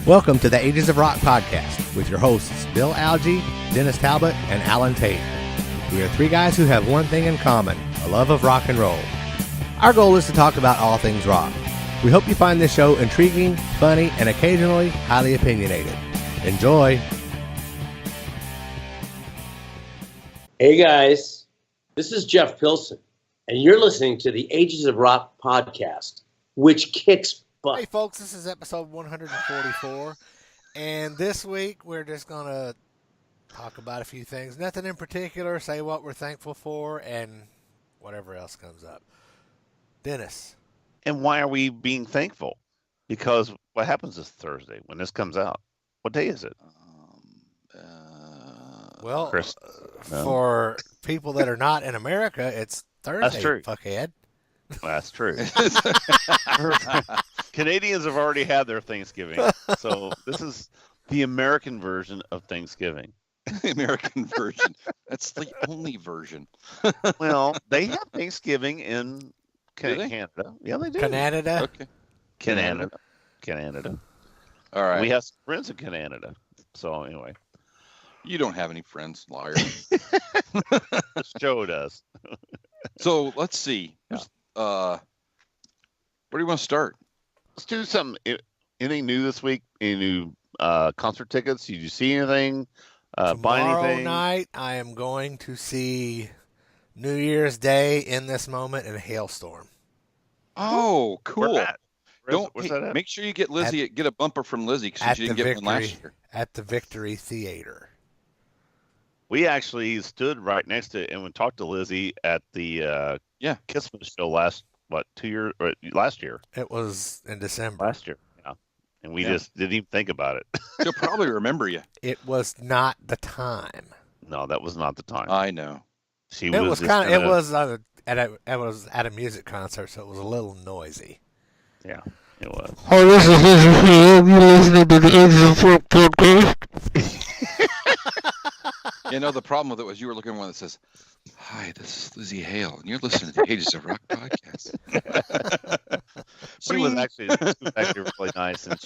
Welcome to the Ages of Rock podcast with your hosts Bill Algie, Dennis Talbot, and Alan Tate. We are three guys who have one thing in common, a love of rock and roll. Our goal is to talk about all things rock. We hope you find this show intriguing, funny, and occasionally highly opinionated. Enjoy! Hey guys, this is Jeff Pilson, and you're listening to the Ages of Rock podcast, which kicks butt. Hey folks, this is episode 144, and this week we're just going to talk about a few things. Nothing in particular, say what we're thankful for, and whatever else comes up. Dennis. And why are we being thankful? Because what happens this Thursday when this comes out? What day is it? Well, Chris, no. For people that are not in America, it's Thursday, That's true. Fuckhead. That's true. Canadians have already had their Thanksgiving, so this is the American version of Thanksgiving. The American version. That's the only version. Well, they have Thanksgiving in Canada. Yeah, they do. Canada? Okay. Canada. All right. We have some friends in Canada. So anyway. You don't have any friends, liar. The show does. So let's see. Where do you want to start? Let's do something. Anything new this week? Any new concert tickets? Did you see anything? Buy Tomorrow anything? night, I am going to see New Year's Day in this moment in a hailstorm. Oh, cool. Where's that at? Make sure you get Lizzie. Get a bumper from Lizzie because she didn't get one last year. At the Victory Theater. We actually stood right next to it and we talked to Lizzie at the Kiss show last year. It was in December. Last year, yeah. And we just didn't even think about it. She'll probably remember you. It was not the time. No, that was not the time. I know. It was at a music concert, so it was a little noisy. Yeah, it was. Oh, this is Lizzie Hale. You're listening to the Ages of Rock podcast. You know, the problem with it was you were looking at one that says, "Hi, this is Lizzie Hale, and you're listening to the Ages of Rock podcast." She was actually really nice, and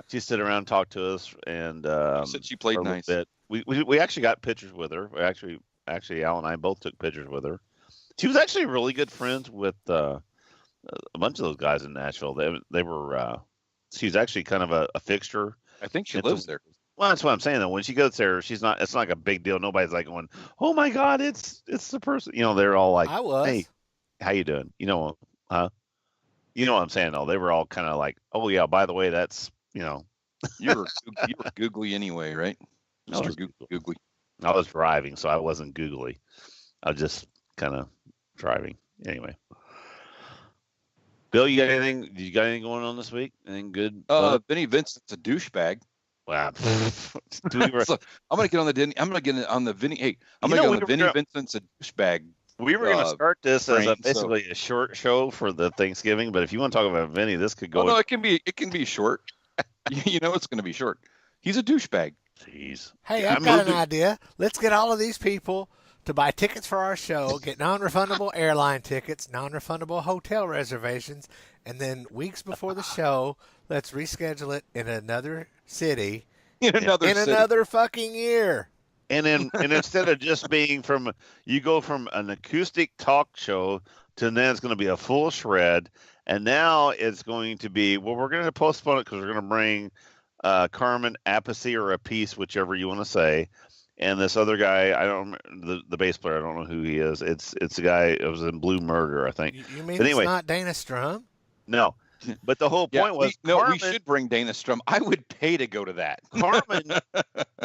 she stood around and talked to us, and said she played nice. Bit. We actually got pictures with her. Actually, Al and I both took pictures with her. She was actually really good friends with a bunch of those guys in Nashville. They were. She's actually kind of a fixture. I think she lives there. Well, that's what I'm saying though. When she goes there, she's not. It's not like a big deal. Nobody's like going, "Oh my God, it's the person." You know, they're all like, I was. "Hey, how you doing?" You know, You know what I'm saying though. They were all kind of like, "Oh yeah, by the way, that's you know." You were googly anyway, right? Mr. Googly. I was driving, so I wasn't googly. I was just kind of driving. Anyway, Bill, you got anything? You got anything going on this week? Anything good? Vinnie Vincent's a douchebag. Wow. So, I'm gonna get on the Vinnie. Hey, I'm gonna get on the Vinnie Vincent's a douchebag. We were gonna start this as basically a short show for the Thanksgiving, but if you want to talk about Vinnie, this could go. Oh, no, it can be short. You know, it's gonna be short. He's a douchebag. Jeez. Hey, I've got an idea. Let's get all of these people to buy tickets for our show, get non-refundable airline tickets, non-refundable hotel reservations, and then weeks before the show, let's reschedule it in another city in another fucking year. And instead of just being you go from an acoustic talk show to then it's going to be a full shred, and now it's going to be we're going to postpone it because we're going to bring Carmen Appice or Appice, whichever you want to say. And this other guy, I don't remember, the bass player, I don't know who he is. It's a guy, it was in Blue Murder, I think. You mean it's not Dana Strum? No. But the whole point was Carmen, we should bring Dana Strum. I would pay to go to that. Carmen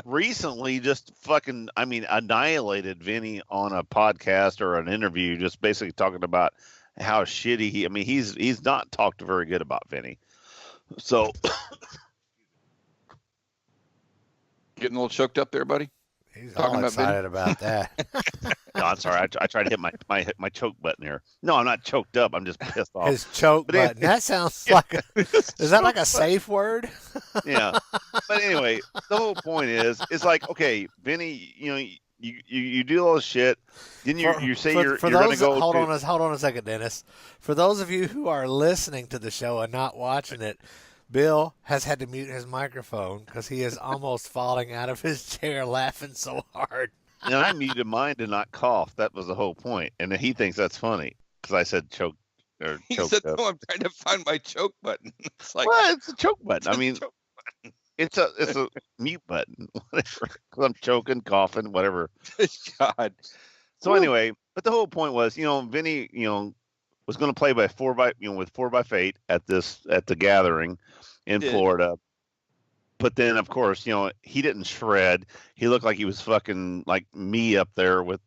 recently just annihilated Vinny on a podcast or an interview, just basically talking about how shitty he's not talked very good about Vinny. So getting a little choked up there, buddy? He's all excited about that. No, I'm sorry. I tried to hit my choke button here. No, I'm not choked up. I'm just pissed off. His choke button. That sounds like is that like a safe word? Yeah. But anyway, the whole point is, it's like, okay, Vinny, you know, you do all this shit. Then you say you're going to go. Hold on a second, Dennis. For those of you who are listening to the show and not watching it, Bill has had to mute his microphone because he is almost falling out of his chair laughing so hard. And I muted mine to not cough. That was the whole point. And he thinks that's funny because I said choke or He choked said, up. "No, I'm trying to find my choke button." It's like, Well, it's a choke button. I mean, choke it's a mute button, whatever. 'Cause I'm choking, coughing, whatever. God. So anyway, but the whole point was, Vinny, was going to play by with 4x8 at the gathering in Did. Florida. But then, of course, he didn't shred. He looked like he was fucking like me up there with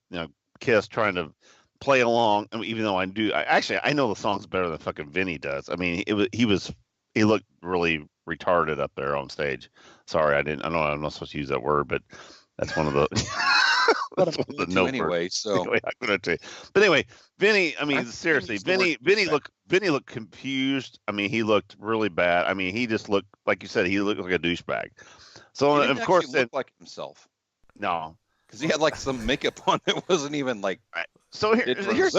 Kiss trying to play along. I mean, even though I know the songs better than fucking Vinny does. I mean, he looked really retarded up there on stage. Sorry, I know I'm not supposed to use that word, but that's one of the. That's one of the no anyway, words. so Anyway, I'm gonna tell you. But anyway, Vinny. I mean, I think seriously, he's the word Vinny looked confused. I mean, he looked really bad. I mean, he just looked like you said. He looked like a douchebag. So he didn't of course, actually look like himself no. because he had like some makeup on that wasn't even like. So here's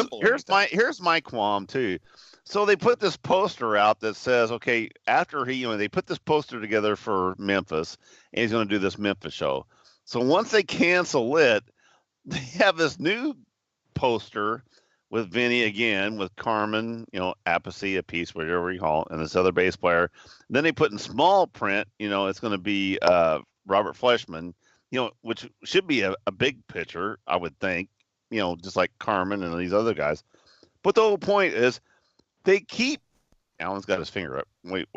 my qualm too. So they put this poster out that says, okay, after they put this poster together for Memphis, and he's going to do this Memphis show. So once they cancel it, they have this new poster with Vinny again, with Carmen, Appice, a piece, whatever you call it, and this other bass player. Then they put in small print, it's going to be Robert Fleshman, which should be a big picture, I would think, just like Carmen and these other guys. But the whole point is they keep, Alan's got his finger up. Wait.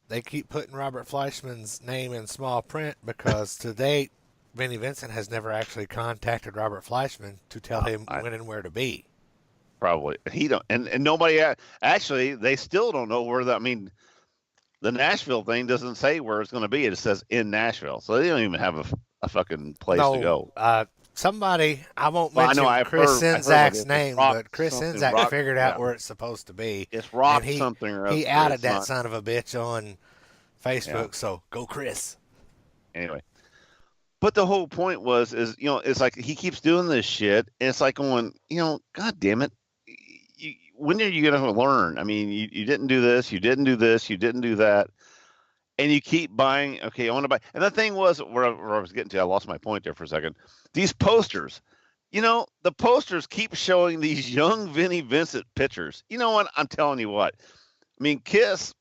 They keep putting Robert Fleischman's name in small print because to date, Vinnie Vincent has never actually contacted Robert Fleischman to tell him when and where to be. Probably he don't, and nobody actually. They still don't know where. I mean, the Nashville thing doesn't say where it's going to be. It says in Nashville, so they don't even have a fucking place to go. Somebody, I won't mention Chris Sinzak's name, but Chris Sinzak figured out where it's supposed to be. It's Rock something or other. He outed that son of a bitch on Facebook, so go Chris. Anyway. But the whole point is it's like he keeps doing this shit. And it's like going, God damn it. When are you going to learn? I mean, you didn't do this. You didn't do this. You didn't do that. And you keep buying. Okay, I want to buy. And the thing was where I was getting to, I lost my point there for a second. These posters, the posters keep showing these young Vinnie Vincent pictures. You know what? I'm telling you what. I mean, Kiss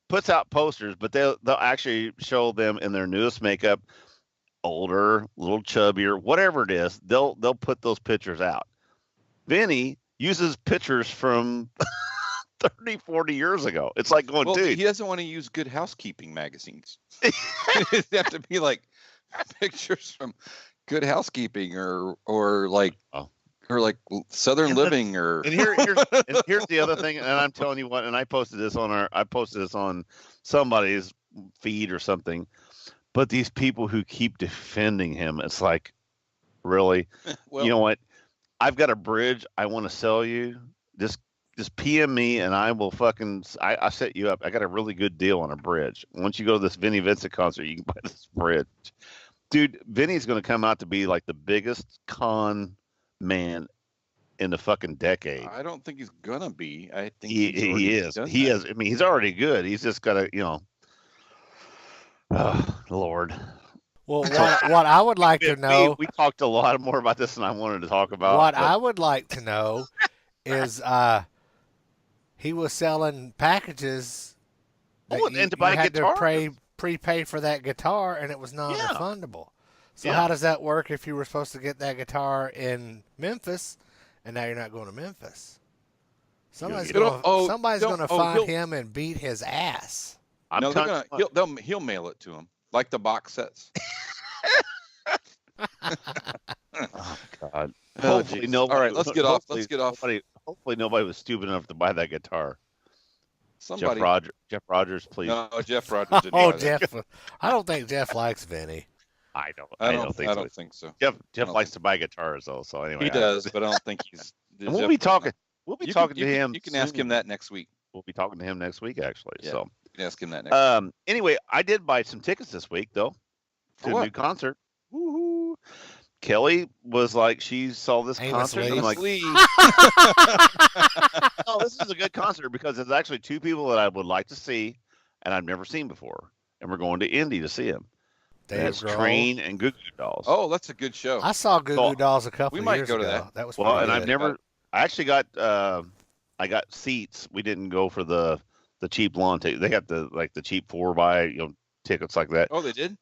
puts out posters, but they'll actually show them in their newest makeup. Older, a little chubbier, whatever it is, they'll put those pictures out. Vinny uses pictures from 30, 40 years ago. It's like going, dude. He doesn't want to use Good Housekeeping magazines. They have to be like pictures from Good Housekeeping or like Southern Living or. And here's the other thing, and I'm telling you what. And I posted this on somebody's feed or something. But these people who keep defending him, it's like, really? Well, you know what? I've got a bridge I want to sell you. Just PM me and I will I set you up. I got a really good deal on a bridge. Once you go to this Vinnie Vincent concert, you can buy this bridge. Dude, Vinny's going to come out to be like the biggest con man in the fucking decade. I don't think he's going to be. I think he is. He is. I mean, he's already good. He's just got to, Oh, Lord. Well, what I would like to know... We talked a lot more about this than I wanted to talk about. I would like to know is he was selling packages that and to buy you had guitar. to prepay for that guitar, and it was non-refundable. So how does that work if you were supposed to get that guitar in Memphis, and now you're not going to Memphis? Somebody's going to find him and beat his ass. He'll mail it to him like the box sets. Oh God! Hopefully nobody. All right, let's get off. Hopefully nobody was stupid enough to buy that guitar. Somebody. Jeff Rogers, please. No, Jeff Rogers didn't. Oh, Jeff. I don't think Jeff likes Vinny. I don't think so. Jeff likes to buy guitars though. So anyway, he does, but I don't think he's. We'll be talking to him. You can ask him that next week. We'll be talking to him next week, actually. Yeah. So. Ask him that next. Anyway, I did buy some tickets this week though to a new concert. Woohoo! Kelly was like, she saw this concert. And I'm like, oh, this is a good concert because there's actually two people that I would like to see, and I've never seen before. And we're going to Indy to see him. Dave That's Grohl. Train and Goo Goo Dolls. Oh, that's a good show. I saw Goo Goo Dolls a couple we of might years go to ago. that. Was well, pretty and good. I've never. I actually got. I got seats. We didn't go for the cheap lawn ticket. They got the cheap 4x tickets like that. Oh, they did.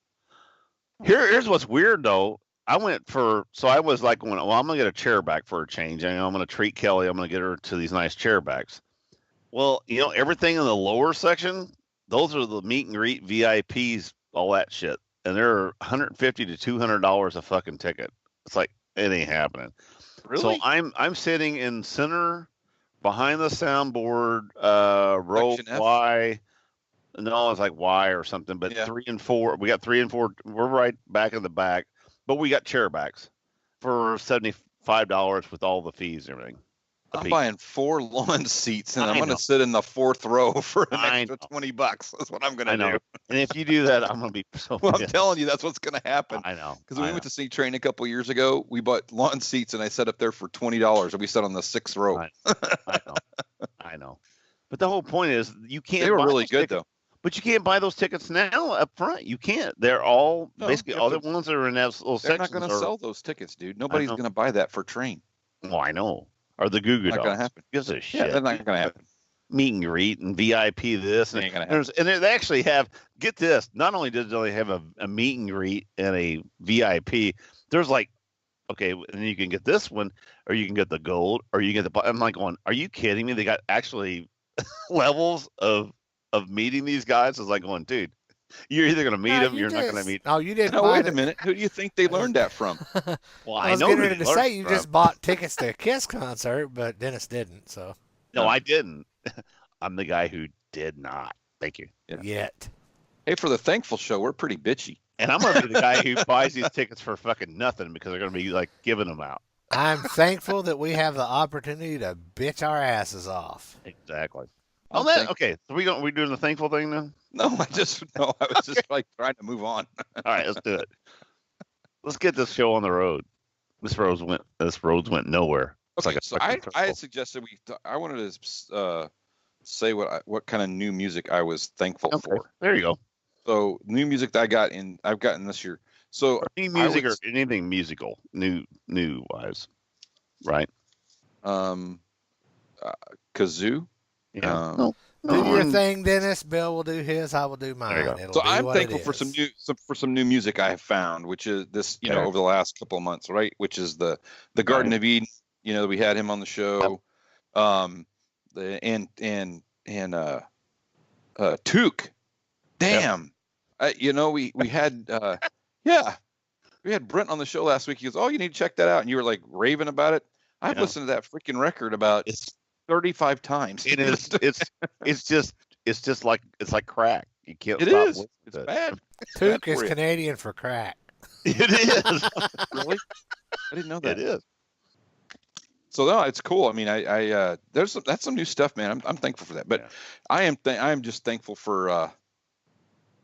Here's what's weird though. I was like going, well, I'm gonna get a chair back for a change. I'm gonna treat Kelly. I'm gonna get her to these nice chair backs. Well, everything in the lower section, those are the meet and greet VIPs, all that shit, and they're $150 to $200 a fucking ticket. It's like it ain't happening. Really? So I'm sitting in center, behind the soundboard, row Section F? Y. No, it's like Y or something, but Yeah. 3 and 4. We got 3 and 4. We're right back in the back, but we got chair backs for $75 with all the fees and everything. I'm buying 4 lawn seats, and I'm going know. to sit in the 4th row for an I extra know. $20. That's what I'm going I to know. do. And if you do that, I'm going to be so Well, I'm pissed. telling you, that's what's going to happen. I know. Because we went to see Train a couple years ago. We bought lawn seats, and I sat up there for $20, and we sat on the 6th row. I know. I know. But the whole point is you can't. They were buy really those good, tickets. though. But you can't buy those tickets now up front. You can't. They're all No, basically you have all the to- ones that are in those little They're sections. not going to sell those tickets, dude. Nobody's know. going to buy that for Train. Well, I know. Or the Goo Goo Not Dolls. going to happen. Gives a shit. Yeah, that's not going to happen. Meet and greet and VIP this It and ain't gonna and they actually have. Get this. Not only did they have a meet and greet and a VIP, there's like, okay, and you can get this one, or you can get the gold, or you get the. I'm like going, are you kidding me? They got actually levels of meeting these guys. It's like going, dude, you're either gonna meet them, you're not gonna meet. Oh, you didn't. No, buy wait the- a minute. Who do you think they learned that from? Well, I was know getting who ready they to say learned you from. just bought tickets to a Kiss concert, but Dennis didn't. So No, I didn't. I'm the guy who did not. Thank you. Yeah. yet. Hey, for the Thankful Show, we're pretty bitchy. And I'm gonna be the guy who buys these tickets for fucking nothing because they're gonna be like giving them out. I'm thankful that we have the opportunity to bitch our asses off. Exactly. I'm Oh, that thank- okay. So we doing the thankful thing now? No, I was just like trying to move on. All right, let's do it. Let's get this show on the road. This road went nowhere. It's Okay, like a so fucking I circle. had suggested I wanted to say what kind of new music I was thankful Okay, for. there you go. So new music that I've gotten this year. So Any music would or anything musical, new wise, right? kazoo. Yeah. Um, Do your thing, Dennis. Bill will do his. I will do mine. you go. It'll So be I'm what it thankful for is. some new music I have found, which is this, Okay. over the last couple of months, right? Which is the Garden of Eden. We had him on the show. Took. Damn. We had we had Brent on the show last week. He goes, "Oh, you need to check that out," and you were like raving about it. I've Yeah. listened to that freaking record about It's 35 times. it is it's just like crack. You can't It stop is. listening It's to it. bad. Took Bad is for you. Canadian for crack. It is. Really? I didn't know that. It is. So no, it's cool. I mean, that's some new stuff, man. I'm thankful for that. But Yeah. I am just thankful for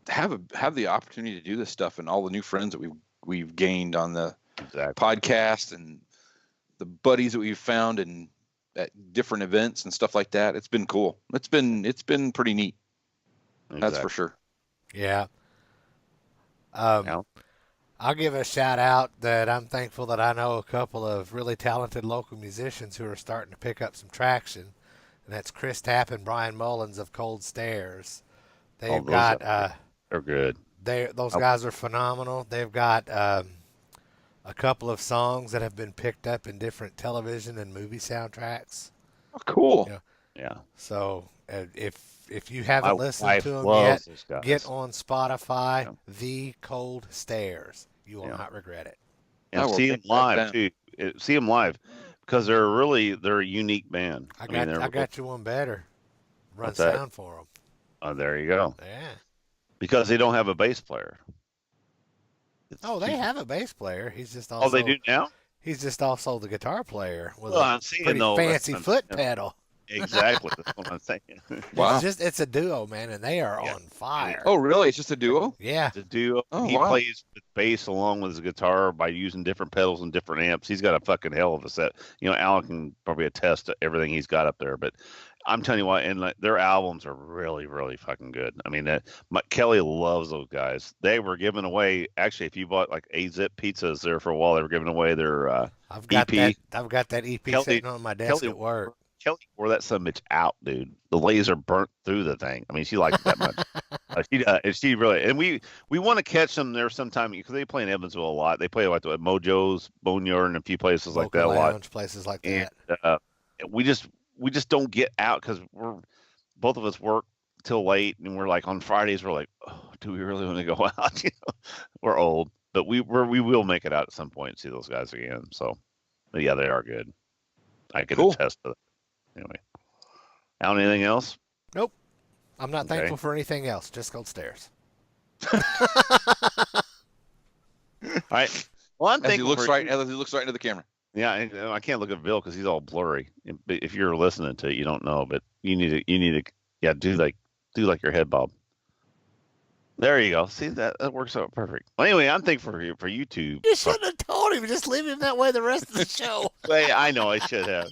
to have the opportunity to do this stuff and all the new friends that we've gained on the Exactly. podcast and the buddies that we've found and at different events and stuff like that. It's been cool. It's been pretty neat. That's for sure. Yeah. Yeah. I'll give a shout out that I'm thankful that I know a couple of really talented local musicians who are starting to pick up some traction, and that's Chris Tapp and Brian Mullins of Cold Stairs. They've those got They're good. those guys are phenomenal. They've got a couple of songs that have been picked up in different television and movie soundtracks. Oh, cool. Yeah. Yeah. So if you haven't My listened wife to them loves yet, those guys. get on Spotify. Yeah. The Cold Stairs. You will Yeah. not regret it. And I will see them take that live down. too. See them live because they're a unique band. I they're- got you one better. Run What's that? sound for them. Oh, there you go. Yeah. Because they don't have a bass player. Oh, they have a bass player. He's just also Oh, they do now. He's just also the guitar player with Well, a I'm seeing pretty though. fancy that's- foot pedal. Exactly. That's what I'm saying. Wow. It's a duo, man, and they are Yeah. on fire. Oh, really? It's just a duo? Yeah. To do, Oh, he wow. plays with bass along with his guitar by using different pedals and different amps. He's got a fucking hell of a set. Alan can probably attest to everything he's got up there. But I'm telling you what, and like, their albums are really, really fucking good. I mean, Kelly loves those guys. They were giving away. Actually, if you bought like A-Zip pizzas there for a while, they were giving away their I've got that. EP. I've got that EP Kelly, sitting on my desk Kelly, at work. Kelly wore that son of a bitch out, dude. The laser burnt through the thing. I mean, she liked it that much. She really, and we want to catch them there sometime because they play in Evansville a lot. They play like at Mojo's, Boneyard, and a few places like Boca that a lot. Lounge, places like And that. we just don't get out because both of us work till late, and we're like on Fridays we're like, oh, do we really want to go out? We're old, but we will make it out at some point and see those guys again. So, but yeah, they are good. I can attest to that. Anyway, Alan, anything else? Nope. I'm not Okay. thankful for anything else. Just cold stairs. All right. Well, I'm As he thankful looks for right, as he looks right into the camera. Yeah, I can't look at Bill because he's all blurry. If you're listening to it, you don't know, but you need to, yeah, do like your head bob. There you go. See that works out perfect. Well, anyway, I'm thankful for you two. You shouldn't have told him. Just leave him that way the rest of the show. Wait, I know I should have.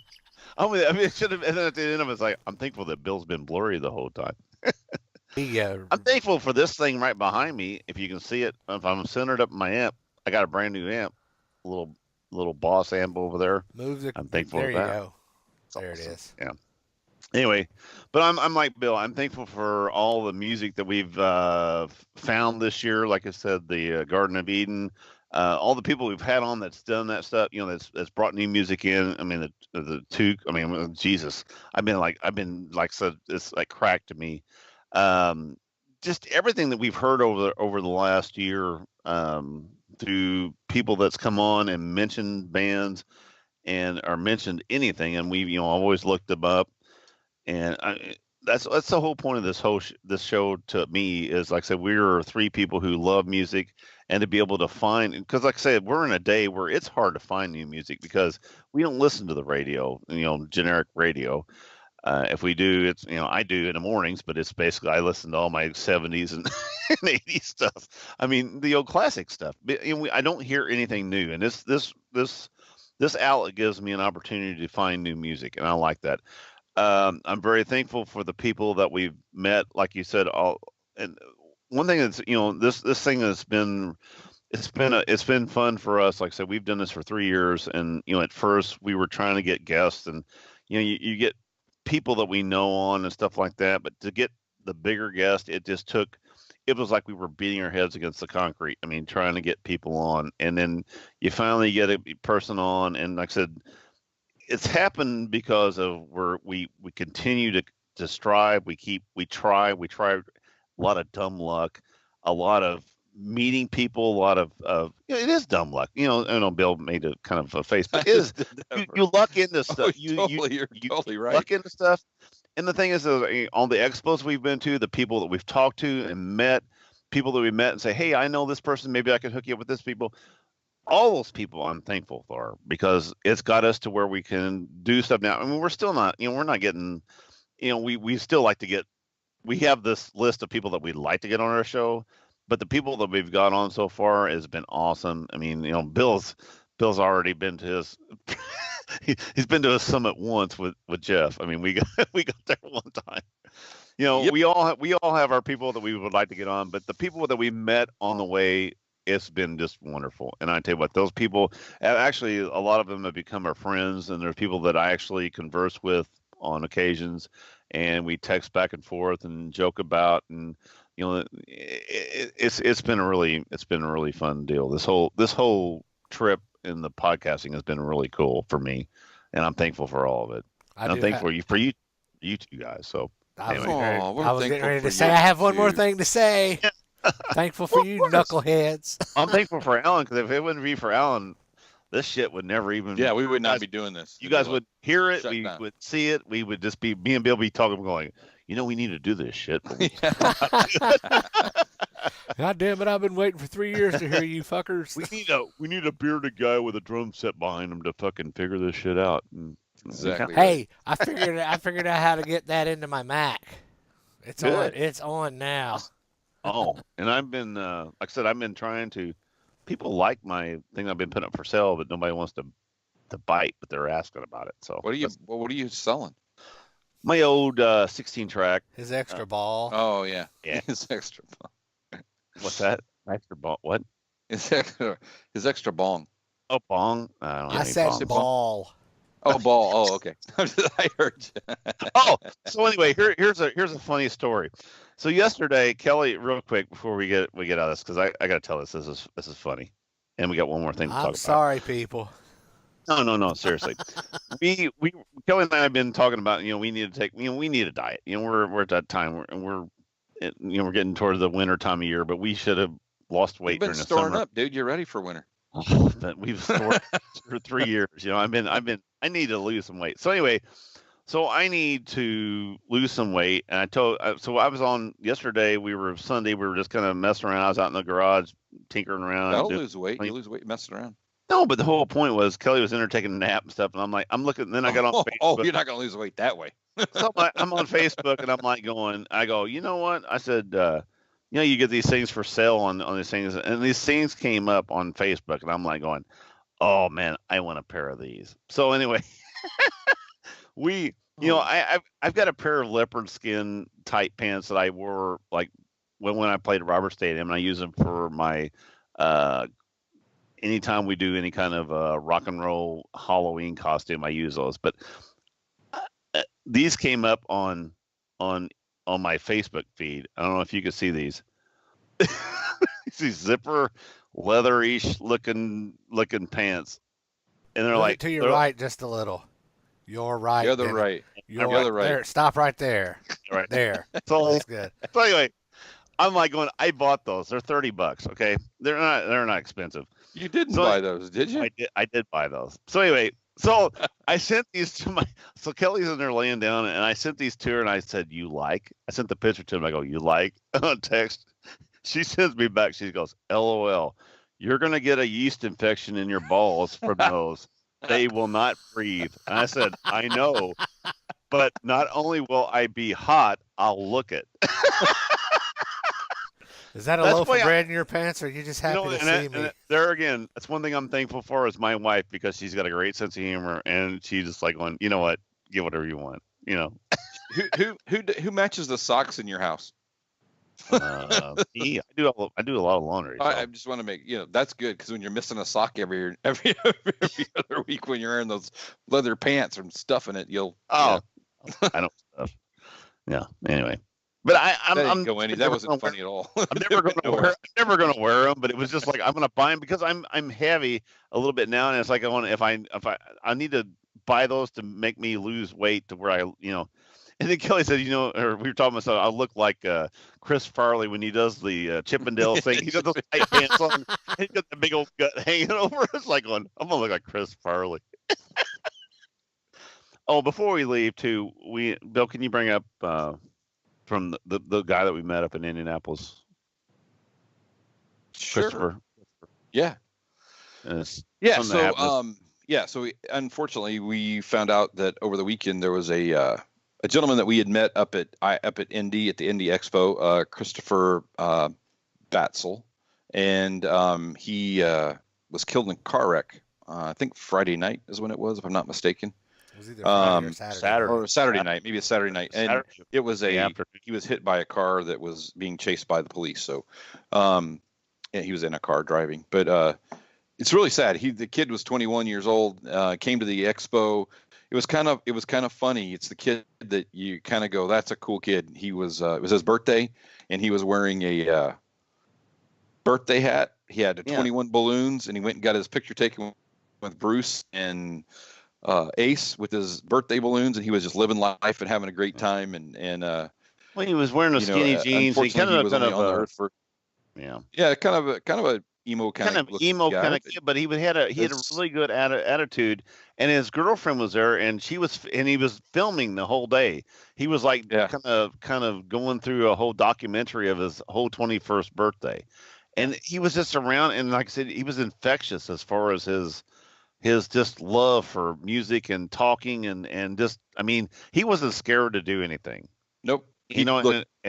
I mean, I should have. And then at the end of it's like, I'm thankful that Bill's been blurry the whole time. I'm thankful for this thing right behind me. If you can see it, if I'm centered up my amp, I got a brand new amp, a little Boss amp over there. I'm thankful there for that. There you go. There Awesome. it is. Yeah. Anyway, but I'm like Bill. I'm thankful for all the music that we've found this year. Like I said, the Garden of Eden, all the people we've had on that's done that stuff. That's brought new music in. I mean, the two. I mean, Jesus. I've been like I said, it's like crack to me. Just everything that we've heard over the last year through people that's come on and mentioned bands and or mentioned anything, and we've always looked them up. And that's the whole point of this show to me is, like I said, we're three people who love music, and to be able to find, because like I said, we're in a day where it's hard to find new music because we don't listen to the radio, generic radio. If we do, it's I do in the mornings, but it's basically I listen to all my 70s and, and 80s stuff. I mean the old classic stuff. But, I don't hear anything new, and this outlet gives me an opportunity to find new music, and I like that. I'm very thankful for the people that we've met, like you said. And one thing that's this thing has been it's been fun for us. Like I said, we've done this for 3 years, and at first we were trying to get guests, and you get people that we know on and stuff like that, but to get the bigger guest, it was like we were beating our heads against the concrete. I mean, trying to get people on, and then you finally get a person on, and like I said, it's happened because of we continue to strive. We try a lot of dumb luck, a lot of meeting people, a lot of it is dumb luck. I know Bill made a kind of a face, but it is you luck into stuff. You're totally right. Luck into stuff. And the thing is, on the expos we've been to, the people that we've talked to and met, people that we met and say, hey, I know this person, maybe I can hook you up with this people. All those people I'm thankful for, because it's got us to where we can do stuff now. I mean, we're still not, we're not getting, we still like to get, we have this list of people that we'd like to get on our show, but the people that we've got on so far has been awesome. I mean, Bill's already been to his, he's been to a summit once with Jeff. I mean, we got there one time. Yep. we all have our people that we would like to get on, but the people that we met on the way, it's been just wonderful. And I tell you what, those people, actually, a lot of them have become our friends, and there's people that I actually converse with on occasions, and we text back and forth and joke about, and it's been a really fun deal. This whole trip in the podcasting has been really cool for me, and I'm thankful for all of it. I'm thankful for you two guys. So anyway. I was getting ready to say I have one more thing to say. Thankful for you, knuckleheads. I'm thankful for Alan, because if it wouldn't be for Alan, this shit would never even. Yeah, we would not be doing this. You guys would hear it. We would see it. We would just be, me and Bill be talking, going, we need to do this shit. God damn it! I've been waiting for 3 years to hear you fuckers. We need a bearded guy with a drum set behind him to fucking figure this shit out. Exactly. Hey, I figured out how to get that into my Mac. It's on. It's on now. Oh, and I've been, like I said, I've been trying to. People like my thing I've been putting up for sale, but nobody wants to bite, but they're asking about it. So what are you selling? my old 16 track. His extra ball. Oh yeah. Yeah. His extra bong. What's that? Extra ball? What? His extra bong. Oh, bong. I don't I have any said bongs. ball. Oh, ball. Oh, okay. I heard you. Oh, so anyway, here's a funny story. So yesterday, Kelly, real quick before we get out of this, because I got to tell this. This is funny, and we got one more thing to talk I'm about. sorry, people. No, seriously. we Kelly and I have been talking about, we need to take, we need a diet. We're at that time, we're getting towards the winter time of year, but we should have lost weight You've been during the storing summer. up, dude. You're ready for winter. But we've stored for 3 years. I need to lose some weight. So anyway, I need to lose some weight, and so I was on yesterday. Sunday. We were just kind of messing around. I was out in the garage tinkering around. That'll lose weight. You lose weight messing around. No, but the whole point was Kelly was in there taking a nap and stuff, and I'm looking. Then I got on Facebook. Oh, you're not gonna lose weight that way. So I'm on Facebook, and I go, you know what? I said, you get these things for sale on these things, and these things came up on Facebook, and I'm like going, oh man, I want a pair of these. So anyway, I've got a pair of leopard skin tight pants that I wore like when I played at Robert Stadium, and I use them for my anytime we do any kind of rock and roll Halloween costume, I use those. But these came up on my Facebook feed. I don't know if you can see these. These zipper, leatherish looking pants, and they're Move like it to your right just a little. You're right. You're the Dennis. right. You're the right. There, stop right there. Right There. So, That's good. so anyway, I'm like going, I bought those. They're $30. Okay, they're not expensive. You didn't buy those, did you? I did buy those. So anyway, so I sent these to so Kelly's in there laying down, and I sent these to her, and I said, I sent the picture to him. I go, you like? On text. She sends me back. She goes, LOL. You're going to get a yeast infection in your balls from those. They will not breathe. And I said, I know, but not only will I be hot, I'll look it. Is that a loaf of bread in your pants, or are you just happy to see me? And there again, that's one thing I'm thankful for is my wife, because she's got a great sense of humor, and she's just like going, you know what, get whatever you want, Who matches the socks in your house? I do a lot of laundry. So. I just want to make that's good, because when you're missing a sock every other week when you're wearing those leather pants and stuffing it, you'll. I don't stuff. Yeah. Anyway. But that wasn't funny at all. I'm never going to wear them. But it was just like I'm going to buy them because I'm heavy a little bit now, and it's like if I need to buy those to make me lose weight to where And then Kelly said, or we were talking about, I look like Chris Farley when he does the Chippendale thing. He got those tight pants on. He got the big old gut hanging over. It's like I'm gonna look like Chris Farley. Oh, before we leave, too, Bill, can you bring up from the guy that we met up in Indianapolis? Sure. Christopher. Yeah. Yeah. So unfortunately, we found out that over the weekend there was a gentleman that we had met up at Indy at the Indy Expo, Christopher Batzel, and he was killed in a car wreck. I think Friday night is when it was, if I'm not mistaken. It was either Friday or Saturday night, maybe a Saturday night, and Saturday. it was he was hit by a car that was being chased by the police. So, and he was in a car driving, but it's really sad. The kid was 21 years old, came to the expo. It was kind of funny. It's the kid that you kind of go, that's a cool kid. He was it was his birthday, and he was wearing a birthday hat. He had 21 balloons, and he went and got his picture taken with Bruce and Ace with his birthday balloons, and he was just living life and having a great time. And well, he was wearing skinny jeans. He kind of a emo kind of kid, but he had a really good attitude, and his girlfriend was there, and he was filming the whole day. He was like kind of going through a whole documentary of his whole 21st birthday, and he was just around, and like I said, he was infectious as far as his just love for music and talking, and just, I mean, he wasn't scared to do anything. Nope. And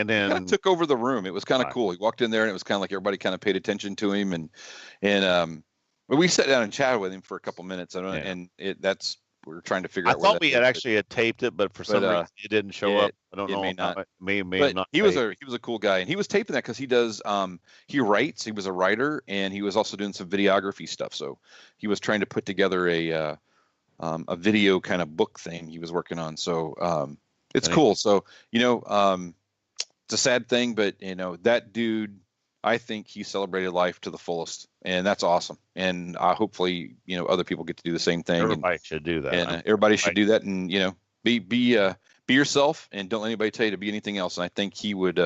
then kind of took over the room. It was kind of cool. He walked in there, and it was kind of like everybody kind of paid attention to him, and we sat down and chatted with him for a couple minutes, and that's we're trying to figure I out. Where thought we had actually had taped it, but for some reason it didn't show up. I don't know. May not. May But not. he was a cool guy, and he was taping that because he does. He writes. He was a writer, and he was also doing some videography stuff. So he was trying to put together a video kind of book thing he was working on. So it's cool. So it's a sad thing, but that dude, I think he celebrated life to the fullest, and that's awesome. And hopefully, other people get to do the same thing. Everybody should do that. And everybody should do that, and be yourself, and don't let anybody tell you to be anything else. And I think he would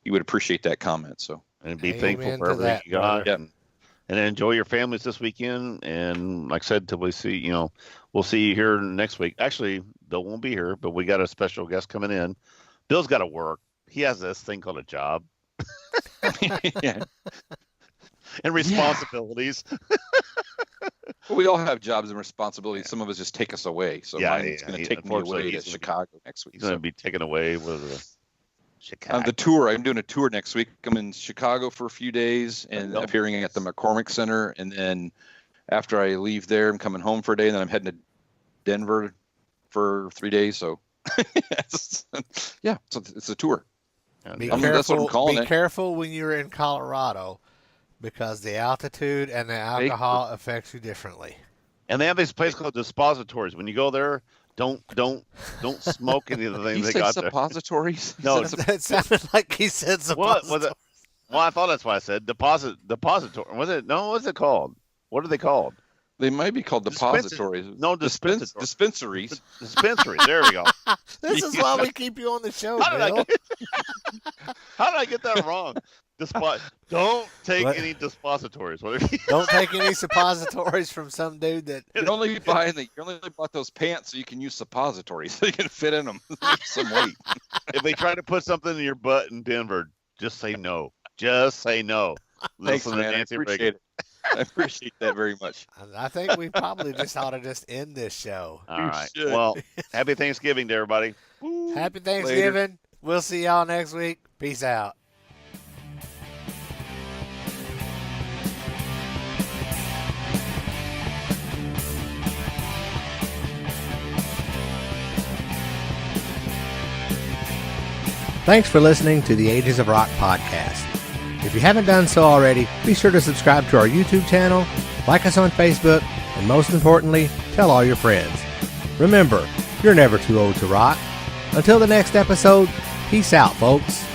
appreciate that comment. So and be thankful for everything you got, and enjoy your families this weekend. And like I said, till we see, we'll see you here next week. Actually, Bill won't be here, but we got a special guest coming in. Bill's got to work. He has this thing called a job. Yeah. And responsibilities. Well, we all have jobs and responsibilities. Some of us just take us away. So mine's going to take me away to Chicago next week. He's going to be taken away with Chicago. The tour. I'm doing a tour next week. I'm in Chicago for a few days and appearing at the McCormick Center. And then after I leave there, I'm coming home for a day. And then I'm heading to Denver for 3 days. So it's a tour. Be that's what I'm calling it. careful when you're in Colorado, because the altitude and the alcohol affects you differently. And they have this place called Dispositories. When you go there, don't smoke any of the things they got suppositories? There. No, it sounded like he said suppositories. What was it? Well, I thought that's why I said depository. Was it? No, what's it called? What are they called? They might be called depositories. No, dispensaries. Dispensaries. There we go. This is why we keep you on the show, How Bill. How did I get that wrong? Don't take any dispositories. Don't take any suppositories from some dude that. You're only bought those pants so you can use suppositories so you can fit in them. Some weight. If they try to put something in your butt in Denver, just say no. Just say no. Thanks, man. I appreciate it. I appreciate that very much. I think we probably just ought to just end this show. All right. Well, happy Thanksgiving to everybody. Happy Thanksgiving. Later. We'll see y'all next week. Peace out. Thanks for listening to the Ages of Rock podcast. If you haven't done so already, be sure to subscribe to our YouTube channel, like us on Facebook, and most importantly, tell all your friends. Remember, you're never too old to rock. Until the next episode, peace out, folks.